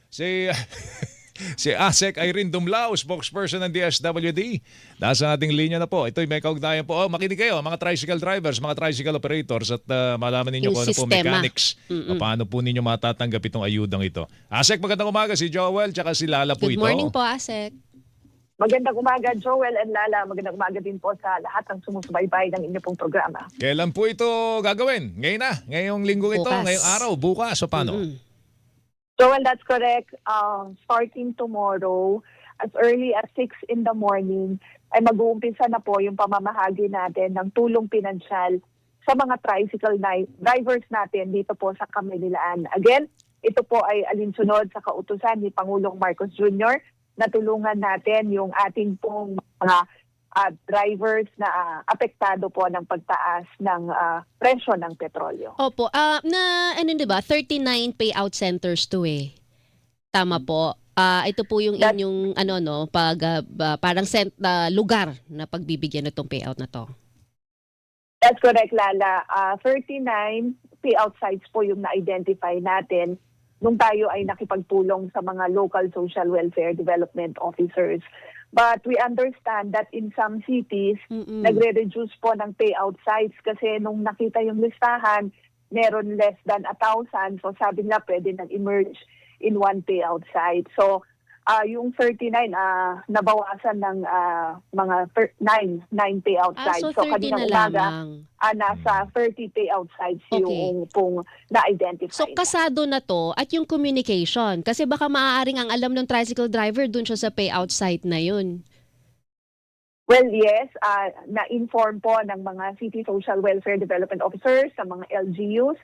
Si si ASEC Irene Dumlao, spokesperson ng DSWD. Nasa ating linya na po. Ito'y may kaugnayan po. Makinig kayo, mga tricycle drivers, mga tricycle operators at malaman ninyo Yung kung ano po sistema. mechanics. Paano po ninyo matatanggap itong ayudang ito. ASEC, magandang umaga. Si Joel, tsaka si Lala po Good ito. morning po, Asek. Magandang umaga, Joel and Lala. Magandang umaga din po sa lahat ng sumusubaybay ng inyong pong programa. Kailan po ito gagawin? Ngayon na? Ngayong linggo ito? Bukas. Ngayong araw? Bukas? O paano? Joel, that's correct. Starting tomorrow, as early as 6 in the morning, ay mag-uumpisa na po yung pamamahagi natin ng tulong pinansyal sa mga tricycle drivers natin dito po sa Kamililaan. Again, ito po ay alinsunod sa kautusan ni Pangulong Marcos Jr. na tulungan natin yung ating pong mga drivers na apektado po ng pagtaas ng presyo ng petrolyo. Opo, na ano 'di ba? 39 payout centers to eh. Tama po. Ito po yung inyong parang lugar na pagbibigyan nitong payout na to. That's correct, Lala. 39 payout sites po yung na-identify natin nung tayo ay nakipagpulong sa mga local social welfare development officers. But we understand that in some cities, nagre-reduce po ng payout sites kasi nung nakita yung listahan, meron less than 1,000. So sabi nila pwede nang emerge in one payout site. So yung 39, nabawasan ng mga 9 payout sites. So 30 kaninang na umaga, lamang. nasa 30 payout sites Okay. yung pong na-identify. So kasado na to at yung communication. Kasi baka maaaring ang alam ng tricycle driver dun siya sa payout site na yun. Well, yes, na-inform po ng mga City Social Welfare Development Officers, sa mga LGUs,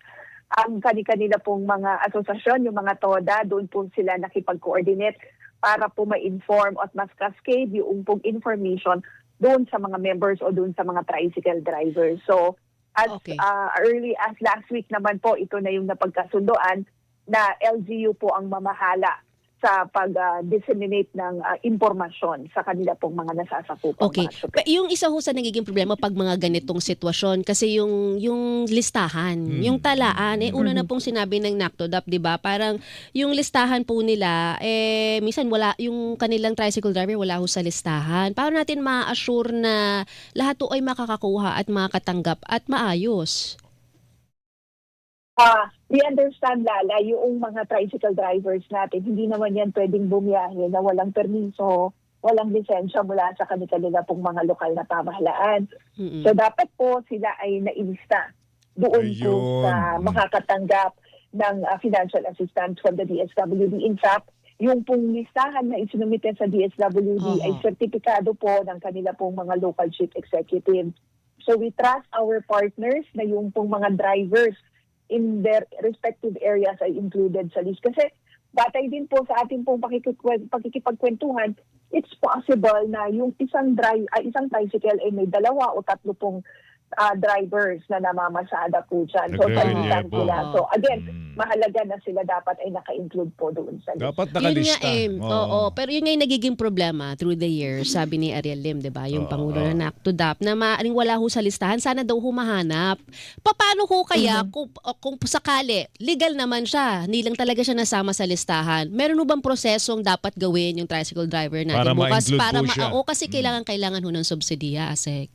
ang kanila pong mga asosasyon, yung mga TODA, doon po sila nakipag-coordinate para po ma-inform at mas cascade yung pong information doon sa mga members o doon sa mga tricycle drivers. So, as early as last week naman po, ito na yung napagkasundoan na LGU po ang mamahala sa pag-disseminate ng impormasyon sa kanila pong mga nasasakupang Okay. mga syuper. Yung isa ho sa nagiging problema pag mga ganitong sitwasyon kasi yung listahan, yung talaan una na pong sinabi ng NACTODAP, 'di ba? Parang yung listahan po nila minsan wala yung kanilang tricycle driver wala ho sa listahan. Paano natin ma-assure na lahat to ay makakakuha at makatanggap at maayos? We understand, Lala, yung mga tricycle drivers natin, hindi naman yan pwedeng bumiyahe na walang permiso, walang lisensya mula sa kanila pong mga lokal na pamahalaan. So dapat po sila ay nailista doon po sa makakatanggap ng financial assistance from the DSWD. In fact, yung pong listahan na isinumite sa DSWD ay sertipikado po ng kanila pong mga local chief executive. So we trust our partners na yung pong mga drivers in their respective areas ay included sa list. Kasi batay din po sa ating pong pakikipagkwentuhan, it's possible na yung isang tricycle ay may 2 o 3 pong drivers na namamasada po dyan. So, palitan sila. So, again, mahalaga na sila dapat ay naka-include po doon sa list. Dapat nakalista. Yun nga oo. Pero yun nga yung nagiging problema through the years, sabi ni Ariel Lim, 'di ba? Yung Pangulo ng NACTODAP na maaaring wala ho sa listahan, sana daw humahanap. Paano ho kaya kung sakali legal naman siya, hindi lang talaga siya nasama sa listahan. Meron ho bang prosesong dapat gawin yung tricycle driver natin Para bukas ma-include para po siya. kasi kailangan ho ng subsidiya, Asek.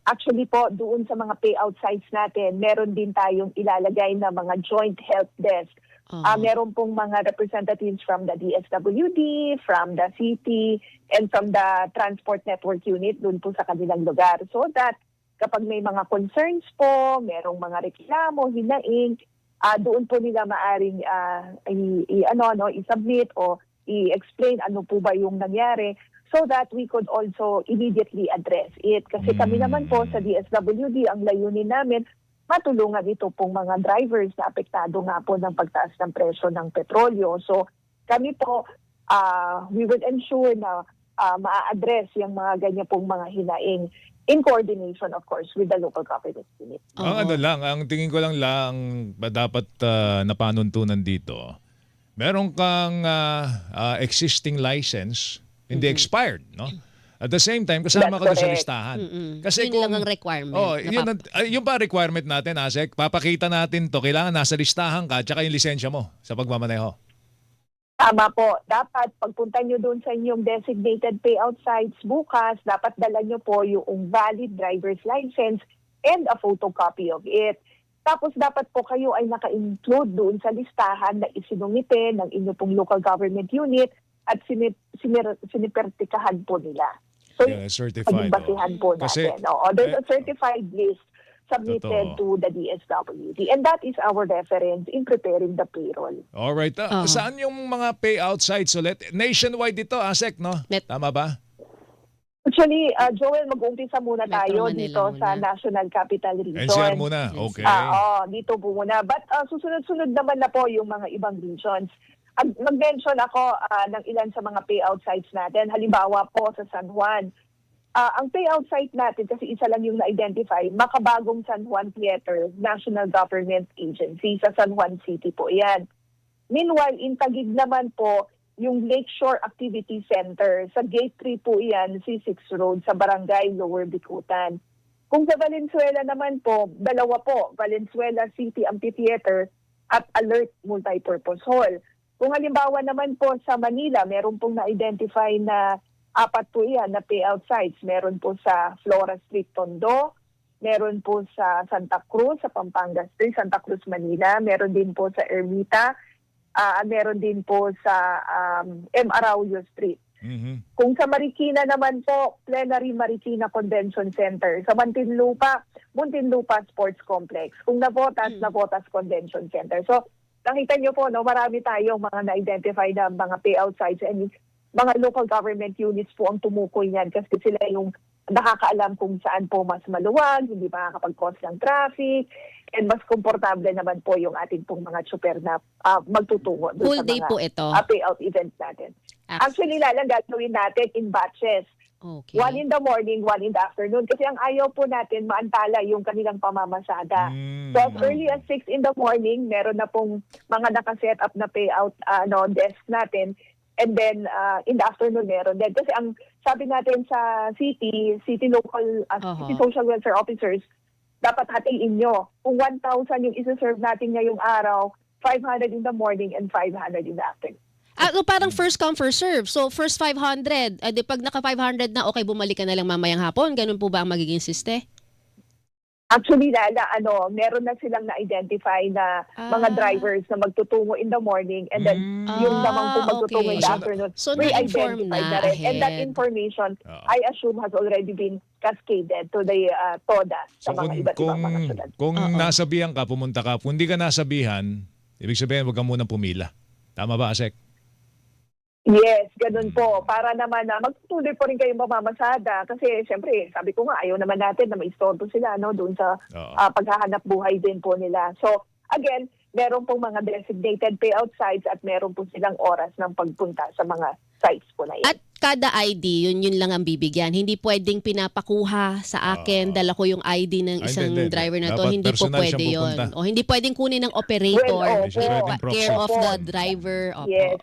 Actually po, doon sa mga payout sites natin, meron din tayong ilalagay na mga joint help desk. Meron pong mga representatives from the DSWD, from the city, and from the transport network unit doon po sa kanilang lugar. So that kapag may mga concerns po, merong mga reklamo, hinaing, doon po nila maaring i-submit o i-explain ano po ba yung nangyari, so that we could also immediately address it. Kasi kami naman po sa DSWD, ang layunin namin, matulungan ito pong mga drivers na apektado nga po ng pagtaas ng presyo ng petrolyo. So kami po, we will ensure na ma-address yung mga ganyan pong mga hinaing in coordination, of course, with the local government unit. Ang tingin ko lang dapat napanuntunan dito, meron kang existing license, hindi expired, no? At the same time, kasama ka doon sa listahan. Kasi Yun lang ang requirement. Yung pa requirement natin, Asek, papakita natin to, kailangan nasa listahan ka, tsaka yung lisensya mo sa pagmamaneho. Tama po. Dapat pagpunta nyo doon sa inyong designated payout sites bukas, dapat dala nyo po yung valid driver's license and a photocopy of it. Tapos dapat po kayo ay naka-include doon sa listahan na isinumite ng inyong pong local government unit at sinipertikahan po nila. So, Yeah, certified. basihan po Kasi, natin. There's a certified list submitted to the DSWD. And that is our reference in preparing the payroll. Alright. Saan yung mga payout sites ulit? Nationwide dito, ASEC, no? Tama ba? Actually, Joel, mag-umpisa muna Metro tayo Manila dito muna. sa National Capital Region. NCR muna. Okay. Dito po muna. But susunod-sunod naman na po yung mga ibang regions. Mag-mention ako ng ilan sa mga payout sites natin. Halimbawa po sa San Juan. Ang payout site natin, kasi isa lang yung na-identify, Makabagong San Juan Theater, National Government Agency sa San Juan City po yan. Meanwhile, in Taguig naman po, yung Lakeshore Activity Center, sa Gate 3 po yan, C6 Road, sa Barangay Lower Bicutan. Kung sa Valenzuela naman po, dalawa po, Valenzuela City Amphitheater at Alert Multipurpose Hall. Kung halimbawa naman po sa Manila, meron pong na-identify na 4 po yan na payout sites. Meron po sa Flora Street, Tondo. Meron po sa Santa Cruz, sa Pampanga Street, Santa Cruz, Manila. Meron din po sa Ermita. Meron din po sa M. Araujo Street. Mhm. Kung sa Marikina naman po, Plenary Marikina Convention Center. Sa Muntinlupa Sports Complex. Kung Navotas Convention Center. So, nakita nyo po, no, marami tayong mga na-identify na mga payout sites and mga local government units po ang tumukoy niyan kasi sila yung nakakaalam kung saan po mas maluwag, hindi makakapag-cause ng traffic, and mas komportable naman po yung ating pong mga tsuper na magtutungo doon Full sa day mga po ito. payout events natin. Actually, lalang gagawin natin in batches. Okay. 1 in the morning, 1 in the afternoon. Kasi ang ayaw po natin, maantala yung kanilang pamamasada. So as early as 6 in the morning, meron na pong mga nakaset up na payout desk natin. And then in the afternoon meron din. Kasi ang sabi natin sa city local, city social welfare officers, dapat hatiin nyo. Kung 1,000 yung isa-serve natin ngayong araw, 500 in the morning and 500 in the afternoon. Parang first come, first serve. So, first 500. Di pag naka 500 na, okay, bumalik ka na lang mamayang hapon. Ganun po ba ang magiging siste? Actually, meron na silang na-identify na mga drivers na magtutungo in the morning and then yung naman po magtutungo in the afternoon. So, na-inform Pre-identified na rin. And that ahead. information, I assume, has already been cascaded to the TODA sa So mga iba't ibang mga syudad. kung nasabihan ka, pumunta ka. Kung hindi ka nasabihan, ibig sabihin huwag ka munang pumila. Tama ba, Asek? Yes, ganun po. Para naman na magtutuloy po rin kayong mamamasada. Kasi siyempre, sabi ko nga, ayaw naman natin na maistorbo sila doon sa paghahanap buhay din po nila. So, again, meron pong mga designated payout sites at meron po silang oras ng pagpunta sa mga sites po na yan. At kada ID, yun lang ang bibigyan. Hindi pwedeng pinapakuha sa akin, dala ko yung ID ng isang hindi. driver na to. Dapat Hindi po personal pwede siyang yun. pupunta. O hindi pwedeng kunin ng operator. Well, Hindi siya pwedeng proxy. Care of the driver. Opo. Yes.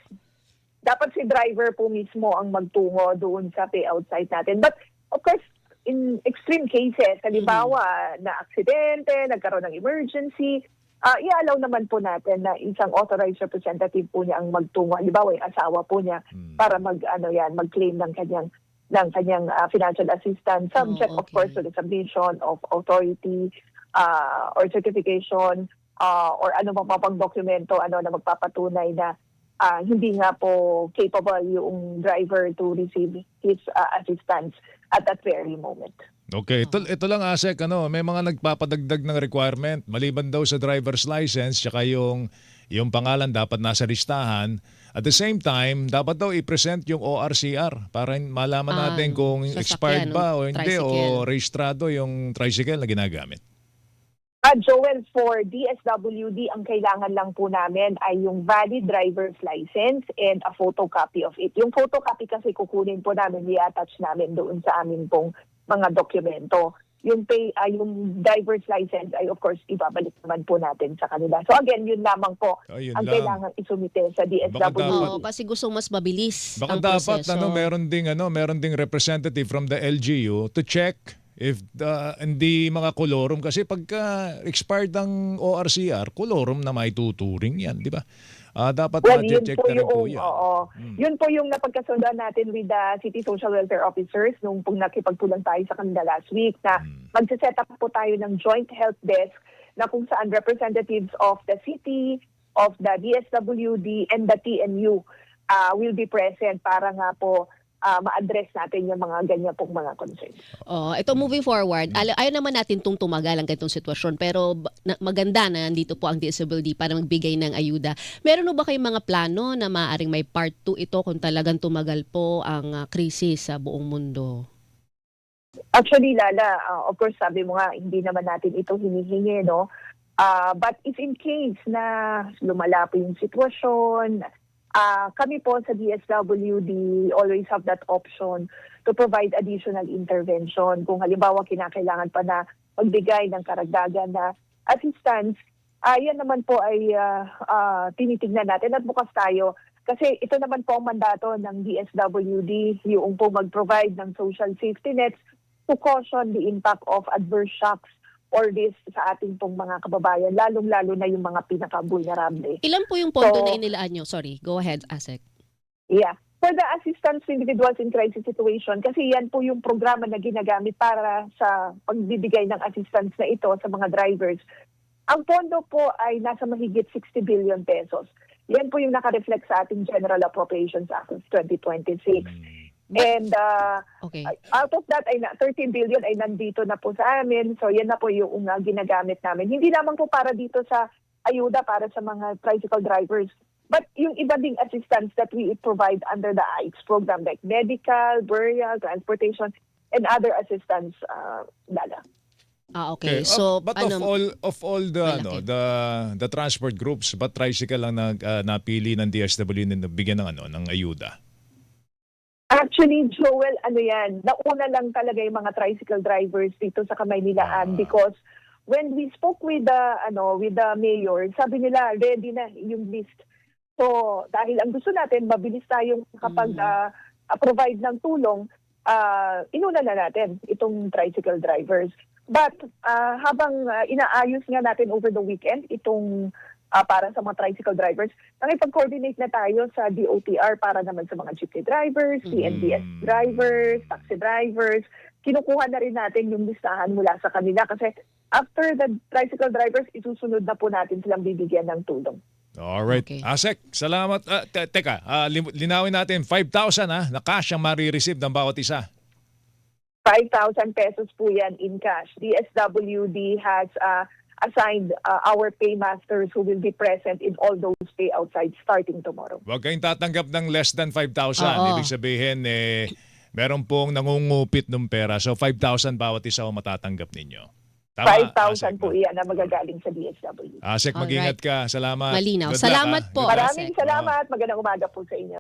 Dapat si driver po mismo ang magtungo doon sa payout site natin. But of course, in extreme cases, halimbawa na aksidente, nagkaroon ng emergency, i-allow naman po natin na isang authorized representative po niya ang magtungo. Halimbawa, yung asawa po niya para mag-claim ng kanyang financial assistance, subject of course to the submission of authority or certification or ano pang dokumento na magpapatunay na hindi nga po capable yung driver to receive his assistance at that very moment. Okay, ito lang, Asek, may mga nagpapadagdag ng requirement maliban daw sa driver's license tsaka yung pangalan dapat nasa listahan. At the same time, dapat daw i-present yung ORCR para malaman natin kung expired ba o hindi o rehistrado yung tricycle na ginagamit. Joel, for DSWD, ang kailangan lang po namin ay yung valid driver's license and a photocopy of it. Yung photocopy kasi kukunin po namin, i-attach namin doon sa amin pong mga dokumento. Yung driver's license ay of course ibabalik naman po natin sa kanila. So again, yun lamang po ang kailangan isumite sa DSWD. Kasi gusto mas mabilis Baka ang dapat proseso. meron ding representative from the LGU to check if hindi mga kolorum, kasi pagka expired ang ORCR, kolorum na maituturing yan, di ba? dapat Well, yun ma-check po na rin po yung, yan. oo. Yun po yung napagkasundan natin with the City Social Welfare Officers nung pong nakipagpulang tayo sa kanila last week na magsiset up po tayo ng joint health desk na kung saan representatives of the city, of the DSWD, and the TNU will be present para nga po ma-address natin yung mga ganyan pong mga concerns. Ito moving forward, ayaw naman natin itong tumagal ang ganitong sitwasyon pero maganda na nandito po ang DSWD para magbigay ng ayuda. Meron ba kayong mga plano na maaaring may part 2 ito kung talagang tumagal po ang krisis sa buong mundo? Actually, Lala, of course, sabi mo nga, hindi naman natin ito hinihingi, no? But if in case na lumala po yung sitwasyon, kami po sa DSWD always have that option to provide additional intervention. Kung halimbawa kinakailangan pa na magbigay ng karagdagan na assistance, yan naman po ay tinitignan natin at bukas tayo. Kasi ito naman po ang mandato ng DSWD, yung po mag-provide ng social safety nets to caution the impact of adverse shocks or this sa ating pong mga kababayan, lalong-lalo na yung mga pinaka-vulnerable. Ilan po yung pondo na inilaan nyo? Sorry, go ahead, Asek. Yeah. For the assistance to individuals in crisis situation, kasi yan po yung programa na ginagamit para sa pagbibigay ng assistance na ito sa mga drivers. Ang pondo po ay nasa mahigit 60 billion pesos. Yan po yung naka-reflect sa ating General Appropriations Act of 2026. And Okay. out of that, 13 billion ay nandito na po sa amin. So yan na po yung ginagamit namin. Hindi lamang po para dito sa ayuda para sa mga tricycle drivers, but yung iba ding assistance that we provide under the AICS program like medical, burial, transportation, and other assistance, Lala. Okay. So, but of all the malaki. the transport groups, but tricycle lang napili ng DSWD na bigyan ng ng ayuda? Actually, Joel, nauna lang talaga yung mga tricycle drivers dito sa Kamaynilaan because when we spoke with the mayor, sabi nila ready na yung list. So, dahil ang gusto natin, mabilis tayong provide ng tulong, inuna na natin itong tricycle drivers. But habang inaayos nga natin over the weekend itong para sa mga tricycle drivers, nakipag-coordinate na tayo sa DOTR para naman sa mga jeepney drivers, CNBS drivers, taxi drivers. Kinukuha na rin natin yung listahan mula sa kanila kasi after the tricycle drivers, isusunod na po natin silang bibigyan ng tulong. Alright. Okay. Asek, salamat. Teka, linawin natin, 5,000 na cash ang marireceive ng bawat isa. 5,000 pesos po yan in cash. DSWD has assigned our paymasters who will be present in all those payout sites starting tomorrow. Huwag kayong tatanggap ng less than 5,000. Oo. Ibig sabihin, meron pong nangungupit ng pera. So 5,000 bawat isa ang matatanggap ninyo. Tama, 5,000 Asek, po iyan na magagaling sa DSWD. Asek, mag-ingat ka. Salamat. Malinaw. Good luck, Salamat po. Good luck. Maraming salamat. Magandang umaga po sa inyo.